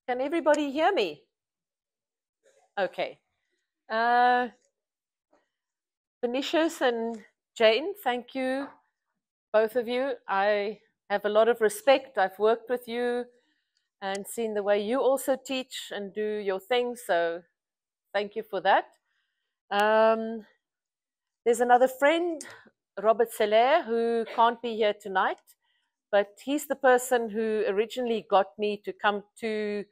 Can everybody hear me? Okay. Uh, Vinicius and Jane, thank you, both of you. I have a lot of respect. I've worked with you and seen the way you also teach and do your thing, so thank you for that. Um, there's another friend, Robert Seller, who can't be here tonight, but he's the person who originally got me to come to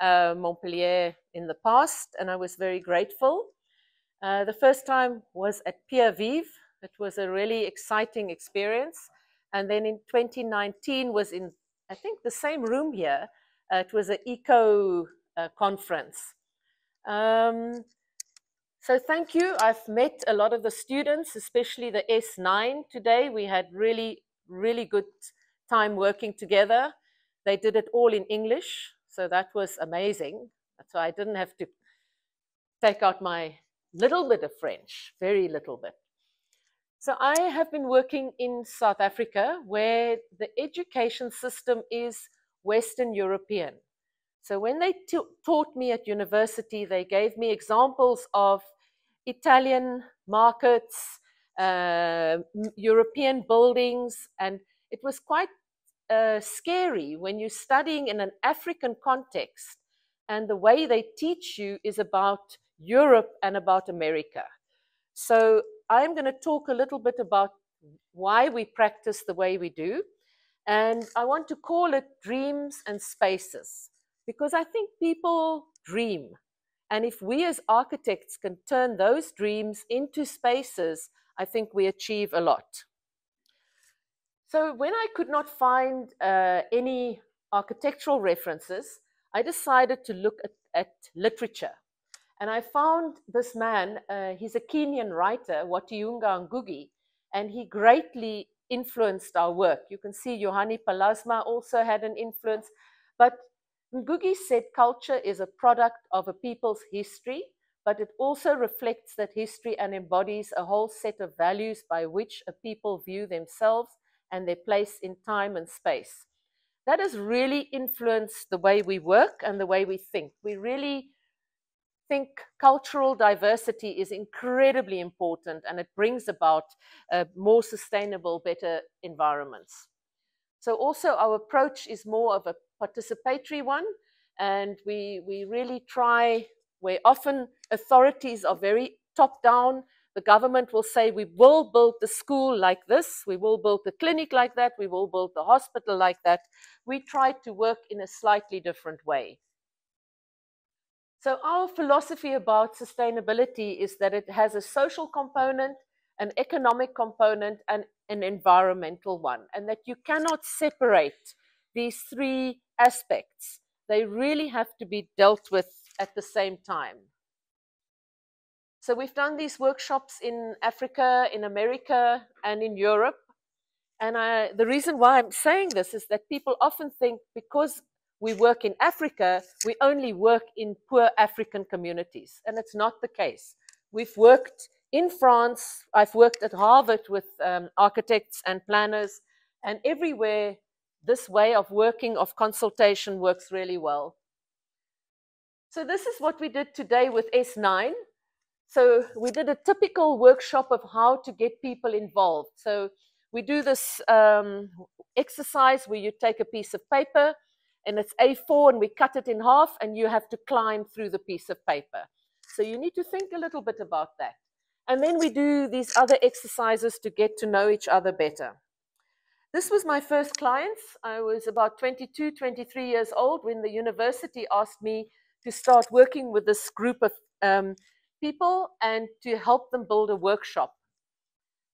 Montpellier in the past, and I was very grateful. The first time was at Vivent. It was a really exciting experience. And then in 2019 was in, I think, the same room here. It was an eco conference. So thank you. I've met a lot of the students, especially the S9 today. We had really, really good time working together. They did it all in English, so that was amazing. So I didn't have to take out my little bit of French, very little bit. So I have been working in South Africa where the education system is Western European. So when they taught me at university, they gave me examples of Italian markets, European buildings, and it was quite scary when you're studying in an African context and the way they teach you is about Europe and about America. So I'm going to talk a little bit about why we practice the way we do. And I want to call it dreams and spaces, because I think people dream. And if we as architects can turn those dreams into spaces, I think we achieve a lot. So when I could not find any architectural references, I decided to look at literature. And I found this man, he's a Kenyan writer, Watiunga Ngugi, and he greatly influenced our work. You can see Yohani Palasma also had an influence. But Ngugi said culture is a product of a people's history, but it also reflects that history and embodies a whole set of values by which a people view themselves and their place in time and space. That has really influenced the way we work and the way we think. We really think cultural diversity is incredibly important and it brings about more sustainable, better environments. So also our approach is more of a participatory one, and we really try, where often authorities are very top-down, the government will say, we will build the school like this, we will build the clinic like that, we will build the hospital like that. We try to work in a slightly different way. So our philosophy about sustainability is that it has a social component, an economic component, and an environmental one, and that you cannot separate these three aspects. They really have to be dealt with at the same time. So we've done these workshops in Africa, in America, and in Europe. And the reason why I'm saying this is that people often think because we work in Africa, we only work in poor African communities. And it's not the case. We've worked in France. I've worked at Harvard with architects and planners. And everywhere, this way of working, of consultation, works really well. So this is what we did today with S9. So we did a typical workshop of how to get people involved. So we do this exercise where you take a piece of paper and it's A4 and we cut it in half and you have to climb through the piece of paper. So you need to think a little bit about that. And then we do these other exercises to get to know each other better. This was my first clients. I was about 22, 23 years old when the university asked me to start working with this group of people and to help them build a workshop.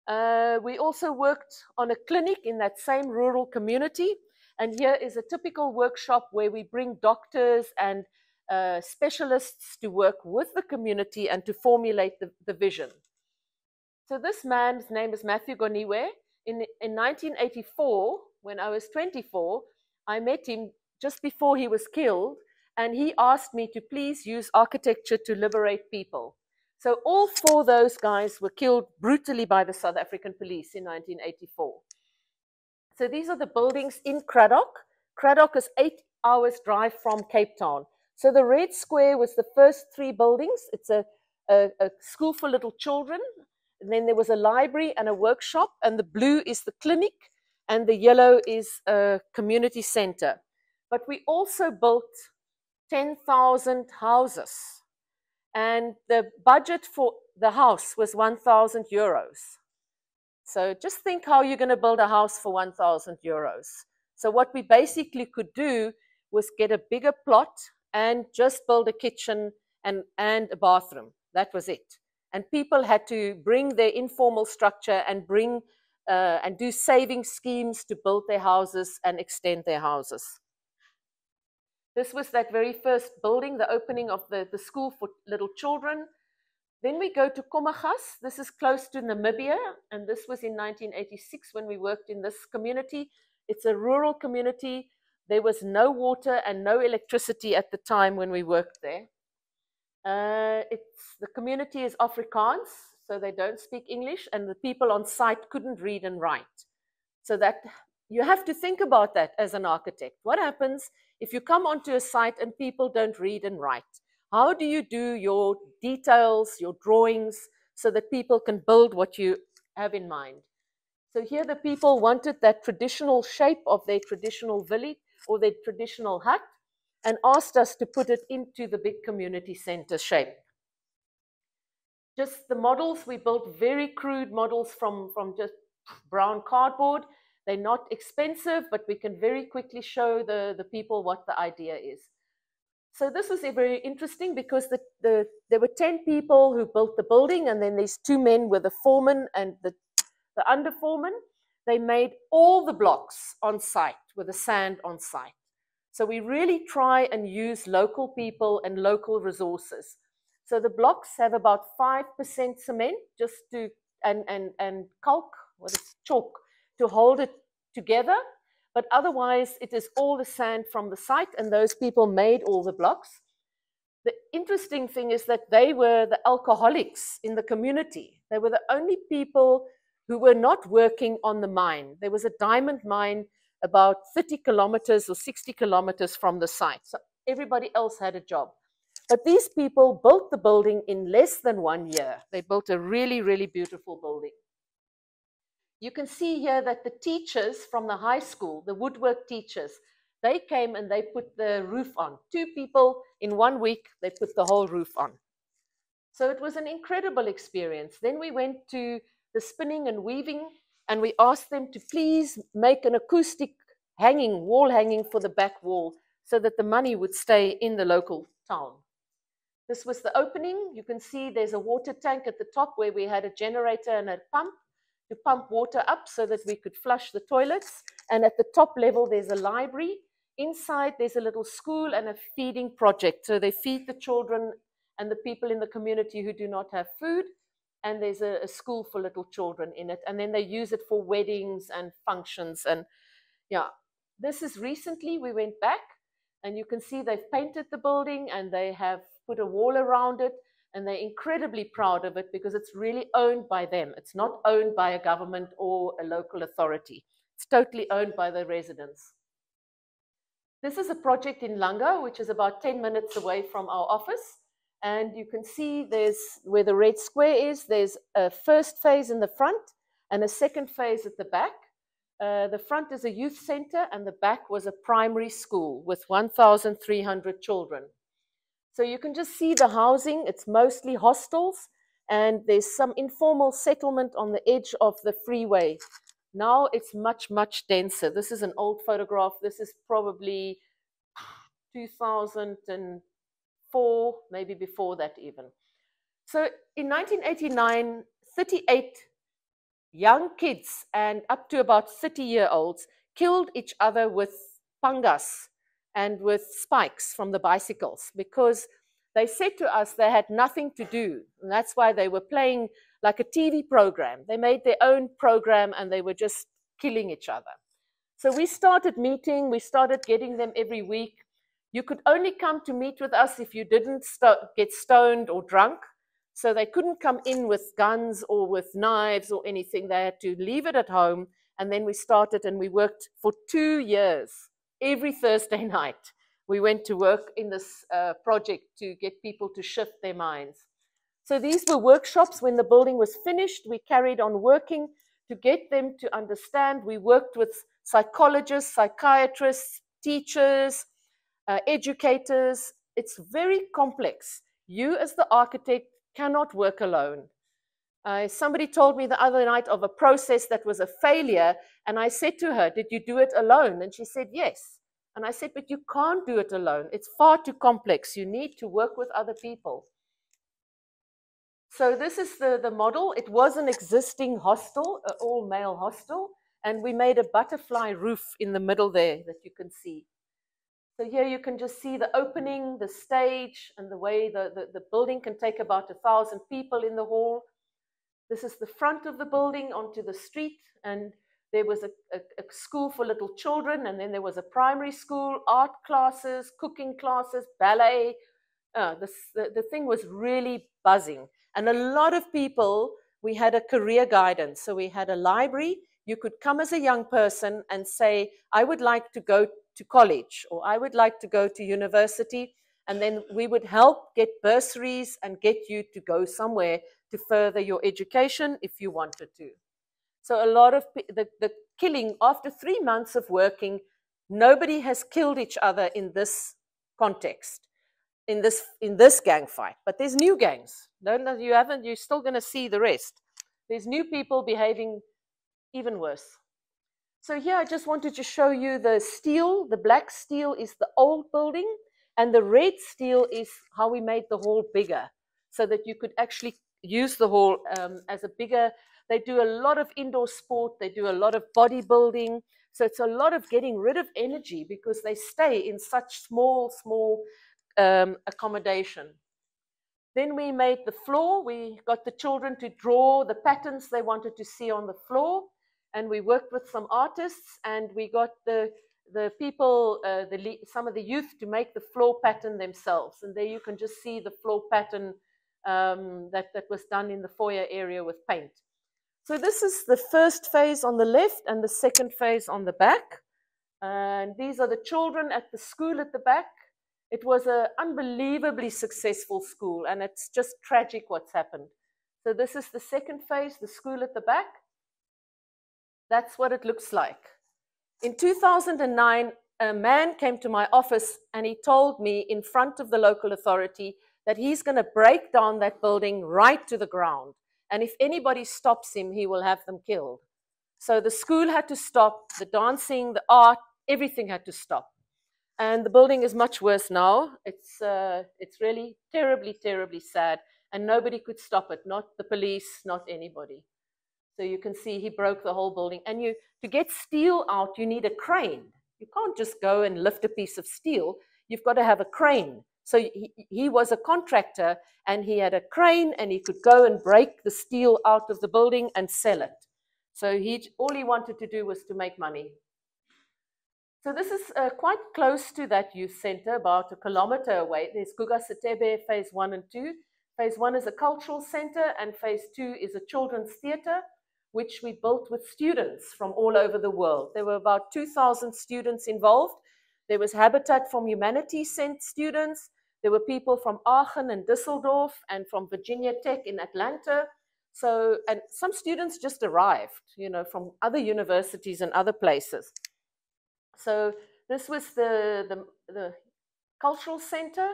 We also worked on a clinic in that same rural community. And here is a typical workshop where we bring doctors and specialists to work with the community and to formulate the vision. So this man's name is Matthew Goniwe. In 1984, when I was 24, I met him just before he was killed, and he asked me to please use architecture to liberate people. So all four of those guys were killed brutally by the South African police in 1984. So these are the buildings in Cradock. Cradock is hours drive from Cape Town. So the red square was the first 3 buildings. It's a school for little children. And then there was a library and a workshop, and the blue is the clinic, and the yellow is a community center. But we also built 10,000 houses, and the budget for the house was 1,000 euros. So just think how you're going to build a house for 1,000 euros. So what we basically could do was get a bigger plot and just build a kitchen and a bathroom. That was it. And people had to bring their informal structure and bring and do saving schemes to build their houses and extend their houses. This was that very first building, the opening of the school for little children. Then we go to Komaggas. This is close to Namibia, and this was in 1986 when we worked in this community. It's a rural community. There was no water and no electricity at the time when we worked there. The community is Afrikaans, so they don't speak English, and the people on site couldn't read and write. So that you have to think about that as an architect. What happens if you come onto a site and people don't read and write? How do you do your details, your drawings, so that people can build what you have in mind? So here the people wanted that traditional shape of their traditional village or their traditional hut, and asked us to put it into the big community center shape. Just the models, we built very crude models from just brown cardboard. They're not expensive, but we can very quickly show the people what the idea is. So this was very interesting because there were 10 people who built the building, and then these 2 men were the foreman and the under foreman. They made all the blocks on site with the sand on site. So we really try and use local people and local resources. So the blocks have about 5% cement just to and caulk, what is chalk, to hold it together. But otherwise, it is all the sand from the site, and those people made all the blocks. The interesting thing is that they were the alcoholics in the community. They were the only people who were not working on the mine. There was a diamond mine about 30 kilometers or 60 kilometers from the site. So everybody else had a job. But these people built the building in less than 1 year. They built a really, really beautiful building. You can see here that the teachers from the high school, the woodwork teachers, they came and they put the roof on. 2 people in 1 week, they put the whole roof on. So it was an incredible experience. Then we went to the spinning and weaving, and we asked them to please make an acoustic wall hanging for the back wall so that the money would stay in the local town. This was the opening. You can see there's a water tank at the top where we had a generator and a pump to pump water up so that we could flush the toilets. And at the top level, there's a library. Inside, there's a little school and a feeding project. So they feed the children and the people in the community who do not have food. And there's a school for little children in it. And then they use it for weddings and functions. And yeah, this is recently, we went back, and you can see they've painted the building and they have put a wall around it. And they're incredibly proud of it because it's really owned by them. It's not owned by a government or a local authority. It's totally owned by the residents. This is a project in Langa, which is about 10 minutes away from our office. And you can see there's where the red square is, there's a first phase in the front and a second phase at the back. The front is a youth center and the back was a primary school with 1,300 children. So you can just see the housing. It's mostly hostels, and there's some informal settlement on the edge of the freeway. Now it's much, much denser. This is an old photograph. This is probably 2004, maybe before that even. So in 1989, 38 young kids and up to about 30-year-olds killed each other with pangas and with spikes from the bicycles because they said to us they had nothing to do. And that's why they were playing like a TV program. They made their own program and they were just killing each other. So we started meeting, we started getting them every week. You could only come to meet with us if you didn't get stoned or drunk. So they couldn't come in with guns or with knives or anything. They had to leave it at home. And then we started and we worked for 2 years every Thursday night. We went to work in this project to get people to shift their minds. So these were workshops. When the building was finished, we carried on working to get them to understand. We worked with psychologists, psychiatrists, teachers, educators. It's very complex. You as the architect cannot work alone. Somebody told me the other night of a process that was a failure, and I said to her, "Did you do it alone?" And she said, "Yes." And I said, "But you can't do it alone. It's far too complex. You need to work with other people." So this is the model. It was an existing hostel, an all-male hostel, and we made a butterfly roof in the middle there that you can see. So here you can just see the opening, the stage, and the way the building can take about 1,000 people in the hall. This is the front of the building onto the street, and there was a school for little children, and then there was a primary school, art classes, cooking classes, ballet. The thing was really buzzing. And a lot of people, we had a career guidance. So we had a library. You could come as a young person and say, "I would like to go to college," or "I would like to go to university." And then we would help get bursaries and get you to go somewhere to further your education if you wanted to. So a lot of the killing, after 3 months of working, nobody has killed each other in this context, in this gang fight. But there's new gangs. No, you haven't. You're still going to see the rest. There's new people behaving even worse. So here I just wanted to show you the steel. The black steel is the old building, and the red steel is how we made the hall bigger, so that you could actually use the hall as a bigger. They do a lot of indoor sport. They do a lot of bodybuilding. So it's a lot of getting rid of energy because they stay in such small accommodation. Then we made the floor. We got the children to draw the patterns they wanted to see on the floor. And we worked with some artists, and we got the people, some of the youth, to make the floor pattern themselves. And there you can just see the floor pattern that was done in the foyer area with paint. So this is the first phase on the left and the second phase on the back. And these are the children at the school at the back. It was an unbelievably successful school, and it's just tragic what's happened. So this is the second phase, the school at the back. That's what it looks like. In 2009, a man came to my office and he told me in front of the local authority that he's going to break down that building right to the ground. And if anybody stops him, he will have them killed. So the school had to stop, the dancing, the art, everything had to stop. And the building is much worse now. It's really terribly, terribly sad. And nobody could stop it, not the police, not anybody. So you can see he broke the whole building. And to get steel out, you need a crane. You can't just go and lift a piece of steel. You've got to have a crane. So he was a contractor, and he had a crane, and he could go and break the steel out of the building and sell it. So all he wanted to do was to make money. So this is quite close to that youth center, about 1 kilometer away. There's Guga Setebe, phase 1 and 2. Phase 1 is a cultural center, and phase 2 is a children's theater, which we built with students from all over the world. There were about 2,000 students involved. There was Habitat from Humanity sent students. There were people from Aachen and Düsseldorf and from Virginia Tech in Atlanta. So, and some students just arrived, from other universities and other places. So this was the cultural center.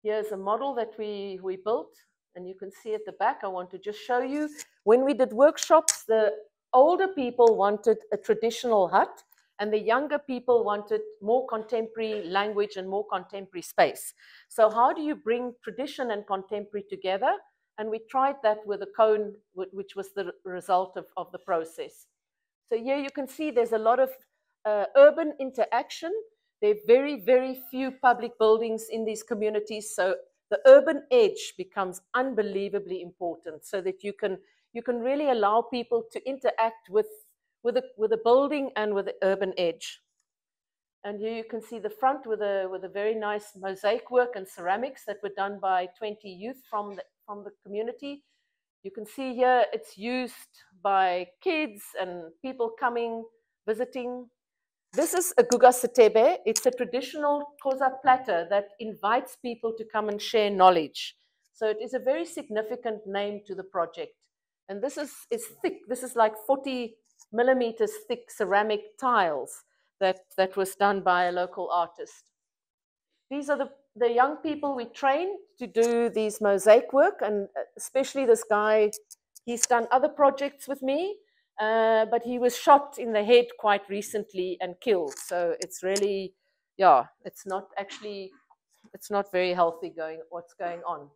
Here's a model that we built, and you can see at the back. I want to just show you. When we did workshops, the older people wanted a traditional hut, and the younger people wanted more contemporary language and more contemporary space. So how do you bring tradition and contemporary together? And we tried that with a cone, which was the result of the process. So here you can see there's a lot of urban interaction. There are very, very few public buildings in these communities. So the urban edge becomes unbelievably important, so that you can really allow people to interact with a building and with the urban edge. And here you can see the front with a very nice mosaic work and ceramics that were done by 20 youth from the community. You can see here it's used by kids and people coming, visiting. This is a gugasatebe. It's a traditional koza platter that invites people to come and share knowledge. So it is a very significant name to the project. And this is thick. This is like 40 millimeters thick ceramic tiles that was done by a local artist. These are the young people we train to do these mosaic work, and especially this guy, he's done other projects with me, but he was shot in the head quite recently and killed. So it's really, yeah, it's not very healthy what's going on.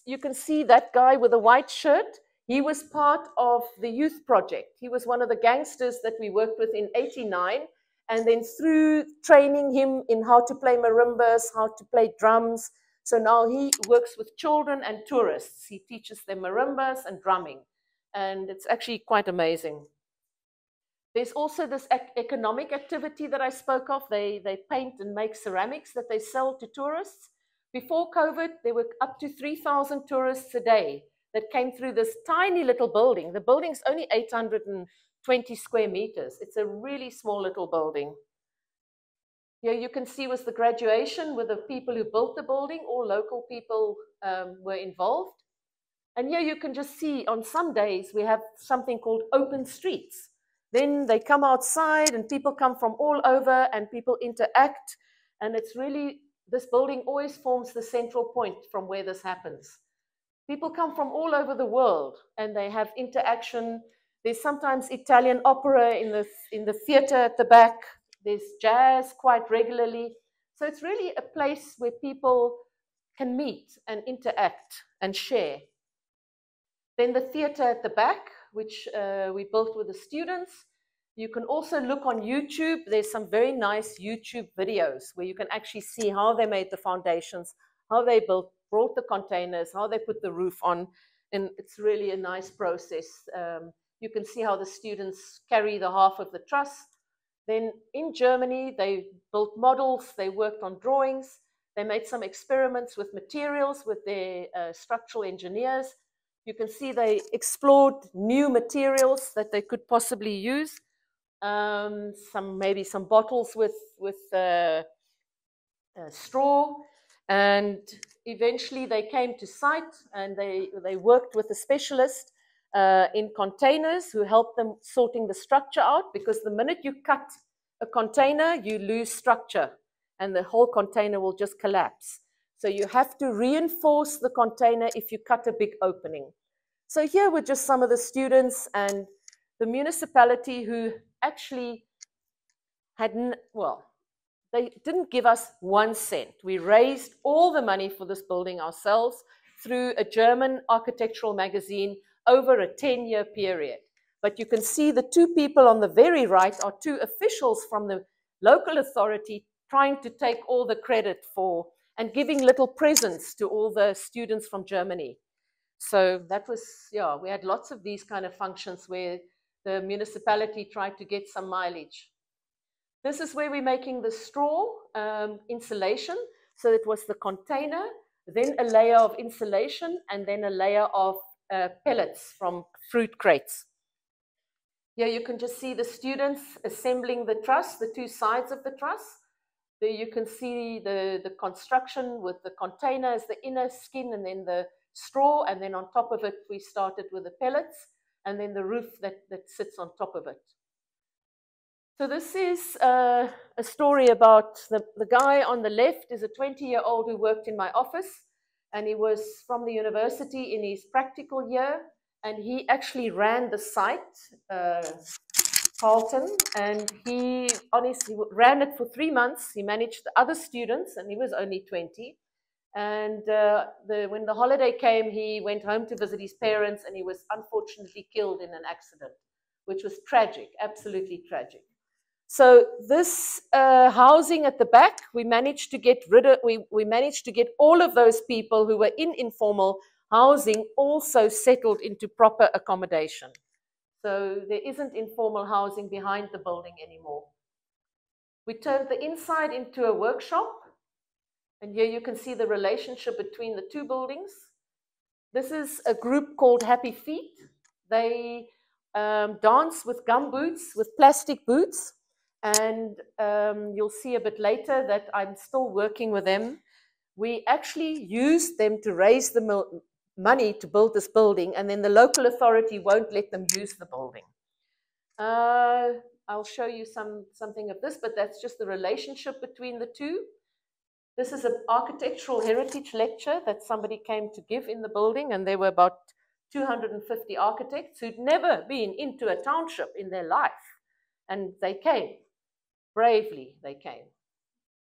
You can see that guy with a white shirt. He was part of the youth project. He was one of the gangsters that we worked with in '89. And then through training him in how to play marimbas, how to play drums. So now he works with children and tourists. He teaches them marimbas and drumming. And it's actually quite amazing. There's also this economic activity that I spoke of. They paint and make ceramics that they sell to tourists. Before COVID, there were up to 3,000 tourists a day that came through this tiny little building. The building's only 820 square meters. It's a really small little building. Here you can see was the graduation with the people who built the building. All local people were involved. And here you can just see on some days we have something called open streets. Then they come outside and people come from all over and people interact. And it's really, this building always forms the central point from where this happens. People come from all over the world and they have interaction. There's sometimes Italian opera in the theater at the back. There's jazz quite regularly. So it's really a place where people can meet and interact and share. Then the theater at the back, which we built with the students. You can also look on YouTube. There's some very nice YouTube videos where you can actually see how they made the foundations, how they brought the containers, how they put the roof on. And it's really a nice process. You can see how the students carry the half of the truss. Then in Germany, they built models, they worked on drawings, they made some experiments with materials with their structural engineers. You can see they explored new materials that they could possibly use. Maybe some bottles with straw. And eventually they came to site and they worked with a specialist in containers who helped them sorting the structure out, because the minute you cut a container, you lose structure and the whole container will just collapse. So you have to reinforce the container if you cut a big opening. So here were just some of the students and the municipality who actually they didn't give us 1 cent. We raised all the money for this building ourselves through a German architectural magazine over a 10-year period. But you can see the two people on the very right are two officials from the local authority trying to take all the credit for and giving little presents to all the students from Germany. So that was, yeah, we had lots of these kind of functions where the municipality tried to get some mileage. This is where we're making the straw insulation. So it was the container, then a layer of insulation, and then a layer of pellets from fruit crates. Here you can just see the students assembling the truss, the two sides of the truss. There you can see the construction with the container as the inner skin and then the straw, and then on top of it we started with the pellets and then the roof that sits on top of it. So this is a story about the guy on the left is a 20-year-old who worked in my office, and he was from the university in his practical year, and he actually ran the site, Carlton, and he ran it for 3 months. He managed the other students, and he was only 20. And when the holiday came, he went home to visit his parents, and he was unfortunately killed in an accident, which was tragic, absolutely tragic. So this housing at the back, we managed to get we managed to get all of those people who were in informal housing also settled into proper accommodation. So there isn't informal housing behind the building anymore. We turned the inside into a workshop. And here you can see the relationship between the two buildings. This is a group called Happy Feet. They dance with gum boots, with plastic boots. And you'll see a bit later that I'm still working with them. We actually used them to raise the money to build this building, and then the local authority won't let them use the building. I'll show you something of this, but that's just the relationship between the two. This is an architectural heritage lecture that somebody came to give in the building, and there were about 250 architects who'd never been into a township in their life, and they came. Bravely, they came.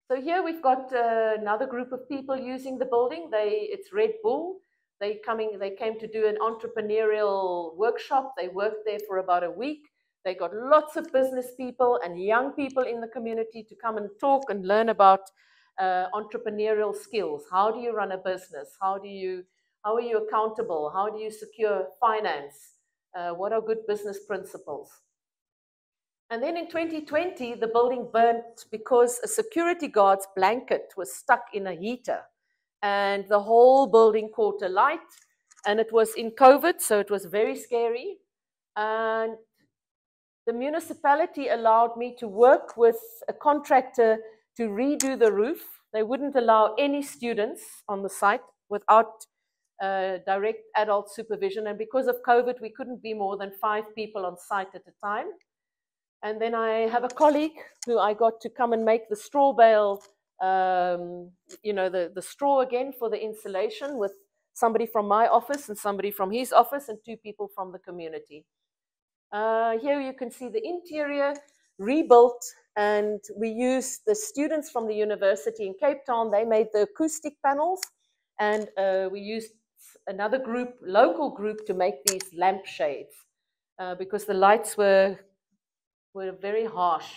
So here we've got another group of people using the building. It's Red Bull. They came to do an entrepreneurial workshop. They worked there for about a week. They got lots of business people and young people in the community to come and talk and learn about entrepreneurial skills. How do you run a business? How are you accountable? How do you secure finance? What are good business principles? And then in 2020, the building burnt because a security guard's blanket was stuck in a heater, and the whole building caught alight, and it was in COVID, so it was very scary. And the municipality allowed me to work with a contractor to redo the roof. They wouldn't allow any students on the site without direct adult supervision. And because of COVID, we couldn't be more than 5 people on site at a time. And then I have a colleague who I got to come and make the straw bale, the straw again for the insulation, with somebody from my office and somebody from his office and 2 people from the community. Here you can see the interior rebuilt, and we used the students from the university in Cape Town. They made the acoustic panels, and we used another group, local group, to make these lampshades because the lights were very harsh.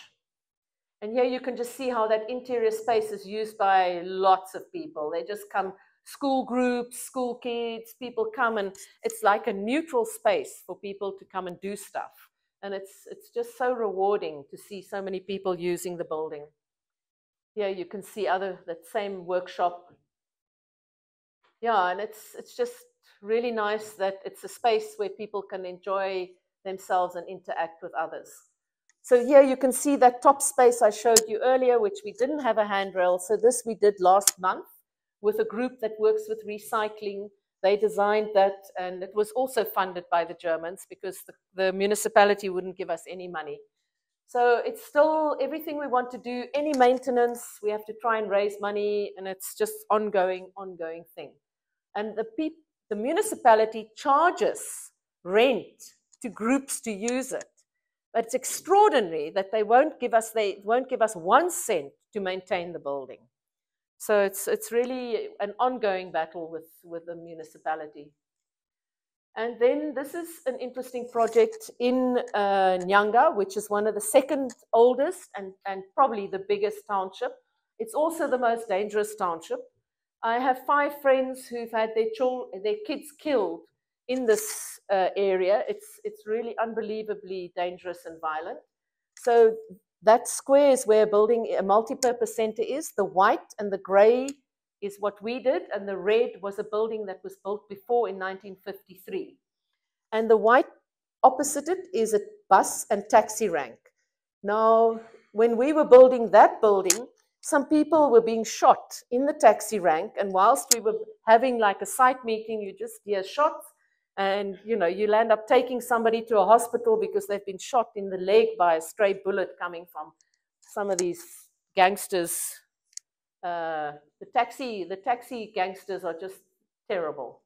And here you can just see how that interior space is used by lots of people. They just come, school groups, school kids, people come, and it's like a neutral space for people to come and do stuff. And it's just so rewarding to see so many people using the building. Here you can see that same workshop. Yeah, and it's just really nice that it's a space where people can enjoy themselves and interact with others. So here you can see that top space I showed you earlier, which we didn't have a handrail. So this we did last month with a group that works with recycling. They designed that, and it was also funded by the Germans because the municipality wouldn't give us any money. So it's still everything we want to do, any maintenance, we have to try and raise money, and it's just ongoing thing. And the municipality charges rent to groups to use it. But it's extraordinary that they won't give us 1 cent to maintain the building. So it's really an ongoing battle with the municipality. And then this is an interesting project in Nyanga, which is one of the second oldest and probably the biggest township. It's also the most dangerous township. I have 5 friends who've had their kids killed in this area. It's really unbelievably dangerous and violent. So that square is where a multi-purpose center is. The white and the gray is what we did, and the red was a building that was built before in 1953. And the white opposite it is a bus and taxi rank. Now, when we were building that building, some people were being shot in the taxi rank, and whilst we were having like a site meeting, you just hear shots. And, you'll end up taking somebody to a hospital because they've been shot in the leg by a stray bullet coming from some of these gangsters. The taxi gangsters are just terrible.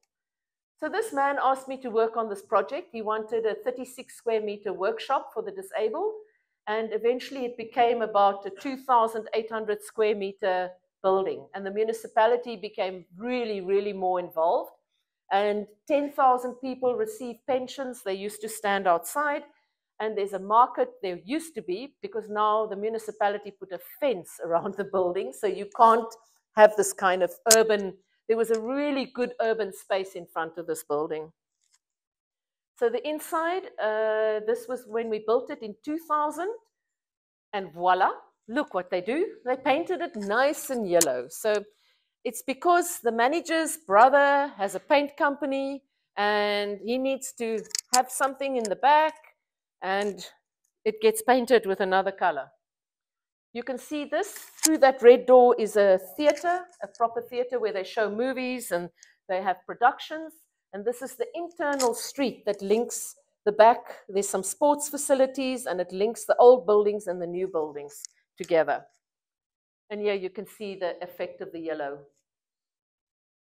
So this man asked me to work on this project. He wanted a 36 square meter workshop for the disabled. And eventually it became about a 2,800 square meter building. And the municipality became really, really more involved. And 10,000 people receive pensions. They used to stand outside, and there's a market. There used to be, because now the municipality put a fence around the building, so you can't have this kind of urban. There was a really good urban space in front of this building. So the inside, this was when we built it in 2000, and voila, look what they do. They painted it nice and yellow. So it's because the manager's brother has a paint company and he needs to have something in the back. and it gets painted with another color. You can see this. Through that red door is a theater, a proper theater where they show movies and they have productions. And this is the internal street that links the back. There's some sports facilities, and it links the old buildings and the new buildings together. And here you can see the effect of the yellow.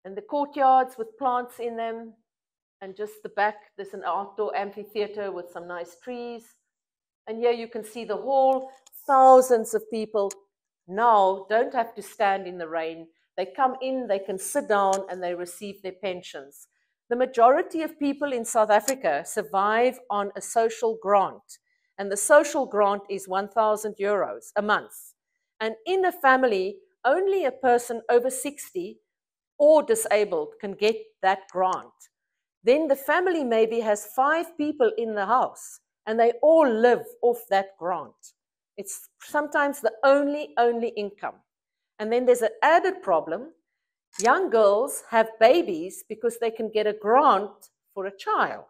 And the courtyards with plants in them. And just the back, there's an outdoor amphitheater with some nice trees. And here you can see the hall. Thousands of people now don't have to stand in the rain. They come in, they can sit down, and they receive their pensions. The majority of people in South Africa survive on a social grant. And the social grant is 1,000 euros a month. And in a family, only a person over 60 or disabled can get that grant. Then the family maybe has 5 people in the house, and they all live off that grant. It's sometimes the only income. And then there's an added problem. Young girls have babies because they can get a grant for a child.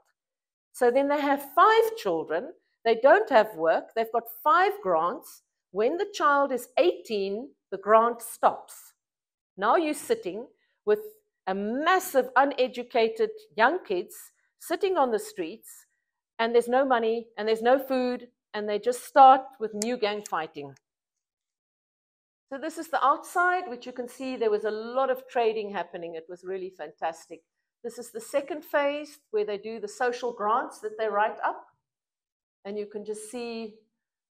So then they have 5 children. They don't have work. They've got 5 grants. When the child is 18, the grant stops. Now you're sitting with a massive uneducated young kids sitting on the streets, and there's no money and there's no food, and they just start with new gang fighting. So this is the outside, which you can see there was a lot of trading happening. It was really fantastic. This is the second phase where they do the social grants that they write up. And you can just see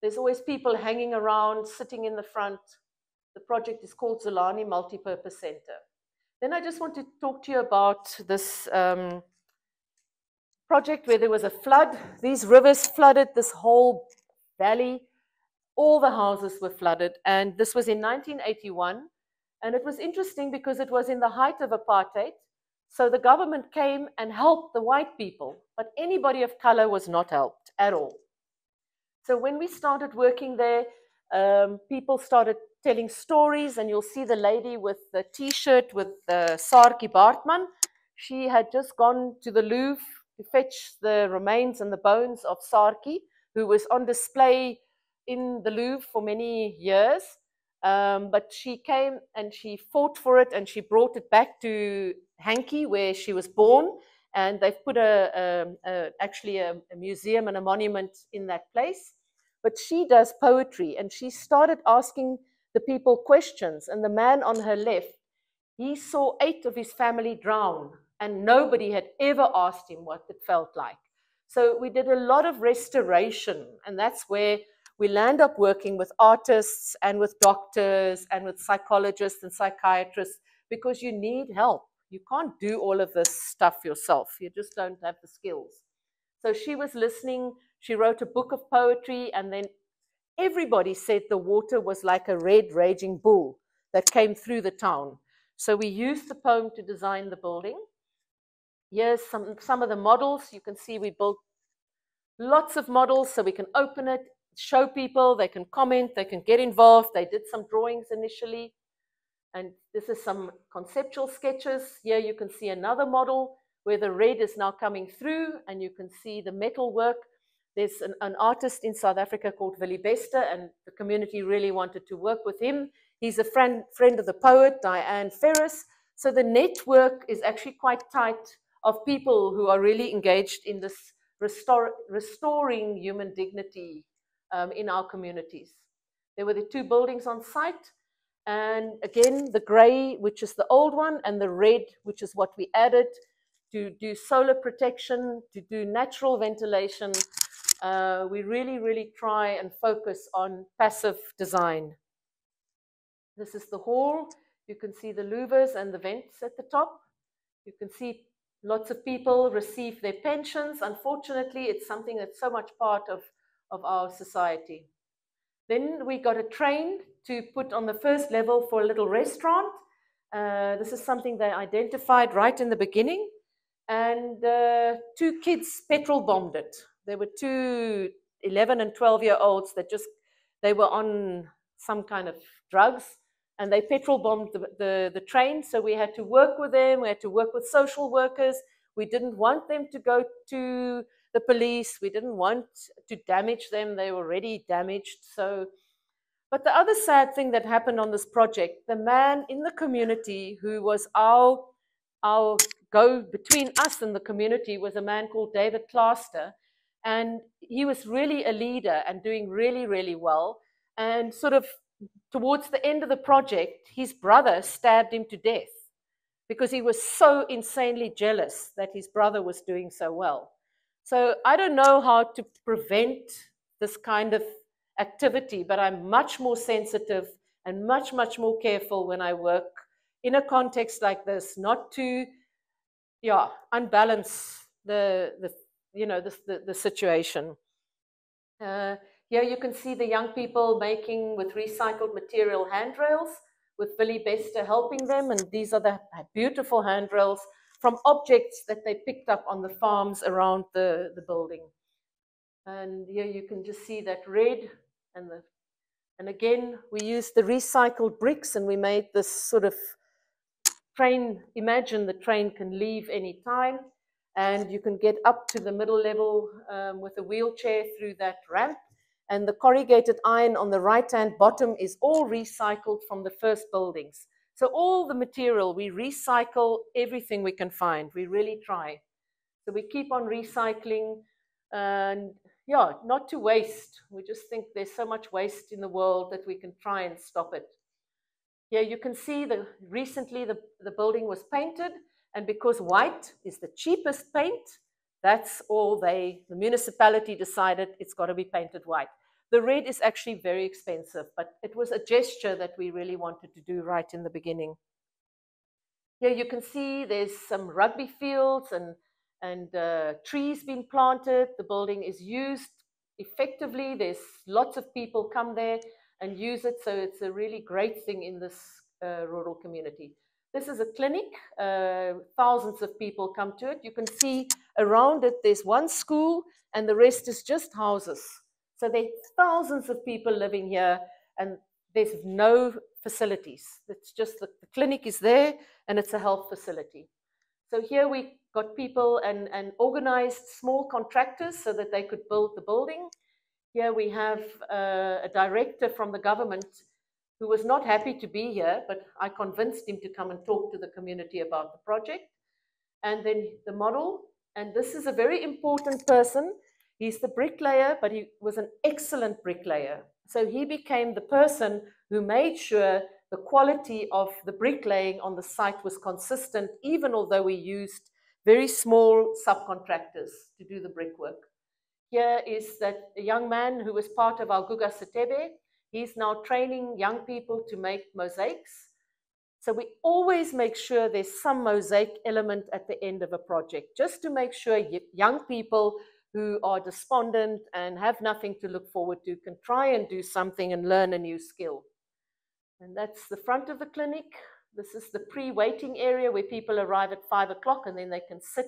there's always people hanging around, sitting in the front. The project is called Zolani Multipurpose Center. Then I just want to talk to you about this project where there was a flood. These rivers flooded this whole valley. All the houses were flooded. And this was in 1981. And it was interesting because it was in the height of apartheid. So the government came and helped the white people, but anybody of color was not helped at all. So when we started working there, people started telling stories, and you'll see the lady with the T-shirt with Saartjie Baartman. She had just gone to the Louvre to fetch the remains and the bones of Saartjie, who was on display in the Louvre for many years. But she came and she fought for it, and she brought it back to Hankie, where she was born. And they've put actually a museum and a monument in that place. But she does poetry, and she started asking the people questions. And the man on her left, he saw 8 of his family drown, and nobody had ever asked him what it felt like. So we did a lot of restoration, and that's where we land up working with artists and with doctors and with psychologists and psychiatrists, because you need help. You can't do all of this stuff yourself. You just don't have the skills. So she was listening. She wrote a book of poetry, and then everybody said the water was like a red raging bull that came through the town. So we used the poem to design the building. Here's some of the models. You can see we built lots of models so we can open it, show people, they can comment, they can get involved. They did some drawings initially. And this is some conceptual sketches. Here you can see another model where the red is now coming through, and you can see the metal work. There's an artist in South Africa called Willie Bester, and the community really wanted to work with him. He's a friend of the poet, Diane Ferris. So the network is actually quite tight of people who are really engaged in this restoring human dignity in our communities. There were the 2 buildings on site. And again, the gray, which is the old one, and the red, which is what we added to do solar protection, to do natural ventilation. We really try and focus on passive design. This is the hall. You can see the louvers and the vents at the top. You can see lots of people receive their pensions. Unfortunately, it's something that's so much part of our society. Then we got a train to put on the first level for a little restaurant. This is something they identified right in the beginning. And 2 kids petrol bombed it. There were 2 11 and 12-year-olds that they were on some kind of drugs, and they petrol bombed the train. So we had to work with them. We had to work with social workers. We didn't want them to go to the police. We didn't want to damage them. They were already damaged. So, but the other sad thing that happened on this project, the man in the community who was our go between us and the community was a man called David Claster. And he was really a leader and doing really, really well. And sort of towards the end of the project, his brother stabbed him to death because he was so insanely jealous that his brother was doing so well. So I don't know how to prevent this kind of activity, but I'm much more sensitive and much, much more careful when I work in a context like this, not to, unbalance the situation. Here you can see the young people making with recycled material handrails, with Billy Bester helping them, and these are the beautiful handrails from objects that they picked up on the farms around the building. And here you can just see that red, and again we used the recycled bricks, and we made this sort of train. Imagine the train can leave any time, and you can get up to the middle level with a wheelchair through that ramp. And the corrugated iron on the right-hand bottom is all recycled from the first buildings. So all the material, we recycle everything we can find. We really try. So we keep on recycling and, not to waste. We just think there's so much waste in the world that we can try and stop it. Here you can see recently the building was painted, and because white is the cheapest paint, that's all the municipality decided it's got to be painted white. The red is actually very expensive, but it was a gesture that we really wanted to do right in the beginning. Here you can see there's some rugby fields and trees being planted. The building is used effectively. There's lots of people come there and use it, so it's a really great thing in this rural community. This is a clinic. Thousands of people come to it. You can see around it, there's one school, and the rest is just houses. So there are thousands of people living here, and there's no facilities. It's just the clinic is there, and it's a health facility. So here we got people and organized small contractors so that they could build the building. Here we have a director from the government who was not happy to be here, but I convinced him to come and talk to the community about the project. And then the model, and this is a very important person. He's the bricklayer, but he was an excellent bricklayer. So he became the person who made sure the quality of the bricklaying on the site was consistent, even although we used very small subcontractors to do the brickwork. Here is that a young man who was part of our Guga Setebe. He's now training young people to make mosaics. So we always make sure there's some mosaic element at the end of a project, just to make sure young people who are despondent and have nothing to look forward to can try and do something and learn a new skill. And that's the front of the clinic. This is the pre-waiting area where people arrive at 5 o'clock and then they can sit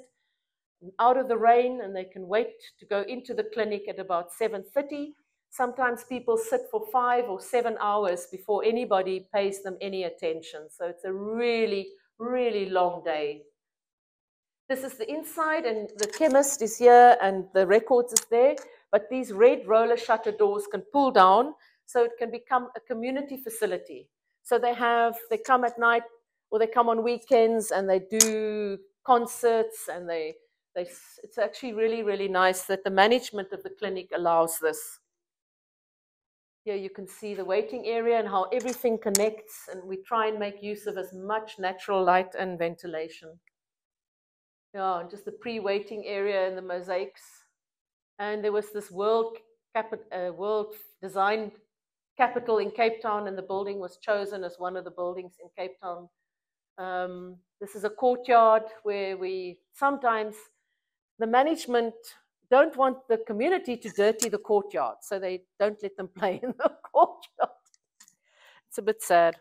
out of the rain and they can wait to go into the clinic at about 7:30. Sometimes people sit for 5 or 7 hours before anybody pays them any attention. So it's a really, really long day. This is the inside, and the chemist is here and the records is there. But these red roller shutter doors can pull down, so it can become a community facility. So they come at night or they come on weekends and they do concerts, and it's actually really, really nice that the management of the clinic allows this. Here you can see the waiting area and how everything connects, and we try and make use of as much natural light and ventilation. Yeah, and just the pre-waiting area and the mosaics. And there was this world design capital in Cape Town, and the building was chosen as one of the buildings in Cape Town. This is a courtyard where sometimes the management don't want the community to dirty the courtyard, so they don't let them play in the courtyard. It's a bit sad.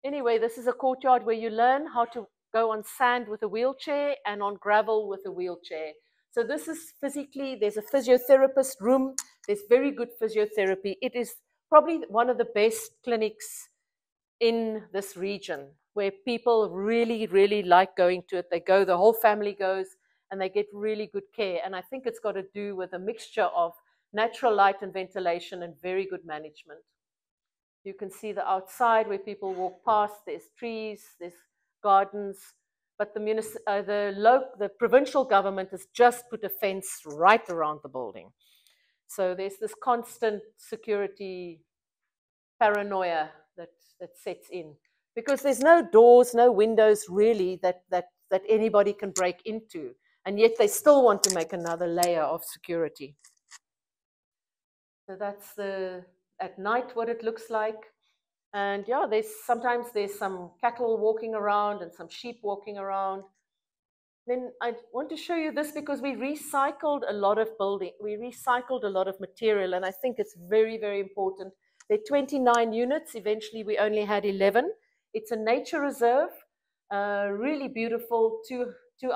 Anyway, this is a courtyard where you learn how to go on sand with a wheelchair and on gravel with a wheelchair. So this is physically, there's a physiotherapist room. There's very good physiotherapy. It is probably one of the best clinics in this region where people really, really like going to it. They go, the whole family goes, and they get really good care. And I think it's got to do with a mixture of natural light and ventilation and very good management. You can see the outside where people walk past. There's trees, there's gardens, but the provincial government has just put a fence right around the building. So there's this constant security paranoia that sets in, because there's no doors, no windows really that anybody can break into, and yet they still want to make another layer of security. So that's at night what it looks like. And yeah, sometimes there's some cattle walking around and some sheep walking around. Then I want to show you this because we recycled a lot of we recycled a lot of material, and I think it's very, very important. There are 29 units. Eventually, we only had 11. It's a nature reserve, really beautiful, 2.5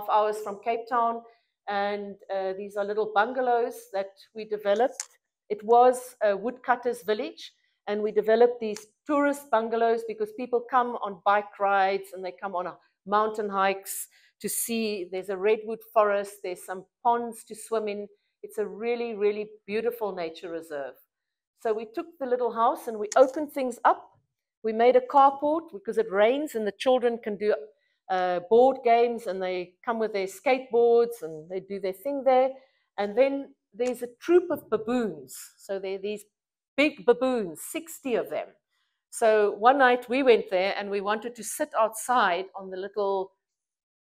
hours from Cape Town. And these are little bungalows that we developed. It was a woodcutter's village, and we developed these tourist bungalows because people come on bike rides and they come on mountain hikes to see. There's a redwood forest, there's some ponds to swim in. It's a really, really beautiful nature reserve. So we took the little house and we opened things up. We made a carport because it rains and the children can do board games, and they come with their skateboards and they do their thing there. And then there's a troop of baboons. So there are these big baboons, 60 of them. So one night we went there and we wanted to sit outside on the little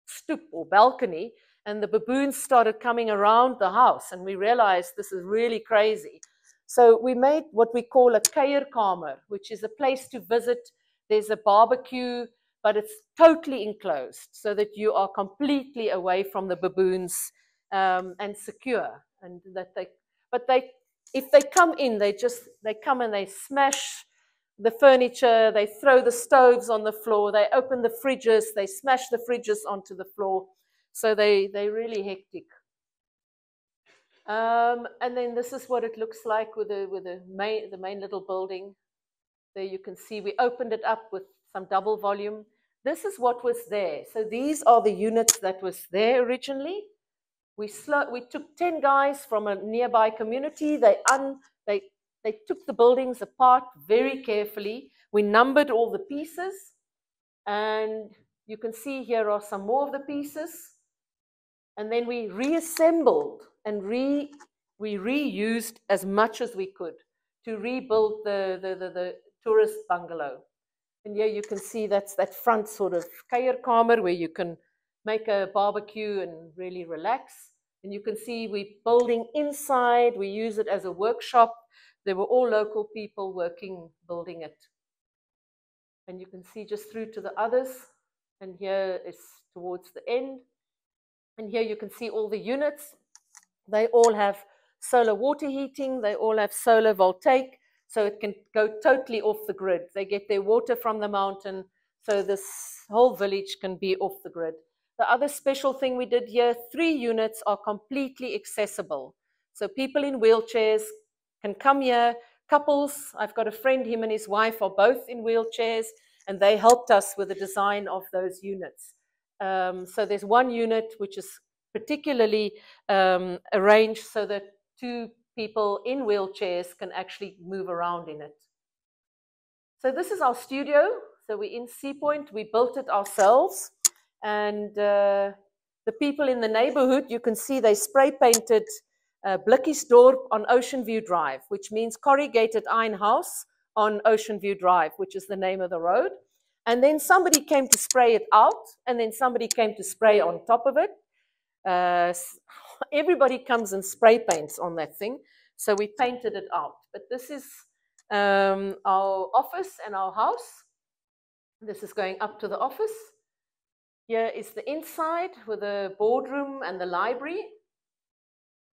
stoop or balcony, and the baboons started coming around the house, and we realized this is really crazy. So we made what we call a kuierkamer, which is a place to visit. There's a barbecue, but it's totally enclosed so that you are completely away from the baboons and secure. And if they come in, they come and they smash the furniture, they throw the stoves on the floor, they open the fridges, they smash the fridges onto the floor. So they're really hectic. And then this is what it looks like with the main little building. There you can see we opened it up with some double volume. This is what was there. So these are the units that was there originally. We took 10 guys from a nearby community. They took the buildings apart very carefully. We numbered all the pieces, and you can see here are some more of the pieces. And then we reassembled and we reused as much as we could to rebuild the tourist bungalow. And here you can see that's that front sort of kuierkamer where you can make a barbecue and really relax. And you can see we're building inside. We use it as a workshop. There were all local people working, building it. And you can see just through to the others. And here is towards the end. And here you can see all the units. They all have solar water heating. They all have solar voltaic. So it can go totally off the grid. They get their water from the mountain. So this whole village can be off the grid. The other special thing we did here, 3 units are completely accessible. So people in wheelchairs can come here. Couples, I've got a friend, him and his wife are both in wheelchairs, and they helped us with the design of those units. So there's one unit which is particularly arranged so that 2 people in wheelchairs can actually move around in it. So this is our studio. So we're in Sea Point. We built it ourselves. And the people in the neighborhood, you can see they spray painted Blikkiesdorp on Ocean View Drive, which means corrugated iron house on Ocean View Drive, which is the name of the road. And then somebody came to spray it out, and then somebody came to spray on top of it. Everybody comes and spray paints on that thing. So we painted it out. But this is our office and our house. This is going up to the office. Here is the inside with the boardroom and the library.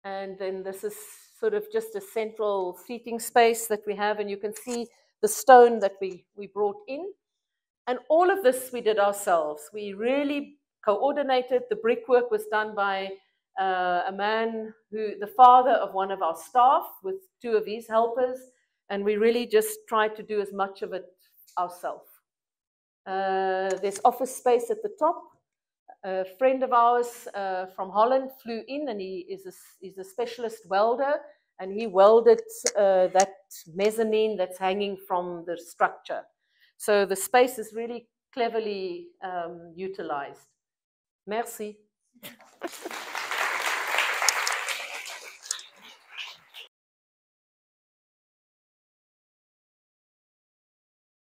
And then this is sort of just a central seating space that we have. And you can see the stone that we brought in. And all of this we did ourselves. We really coordinated. The brickwork was done by a man the father of one of our staff with 2 of his helpers. And we really just tried to do as much of it ourselves. There's office space at the top. A friend of ours from Holland flew in, and he's a specialist welder, and he welded that mezzanine that's hanging from the structure. So the space is really cleverly utilized. Merci.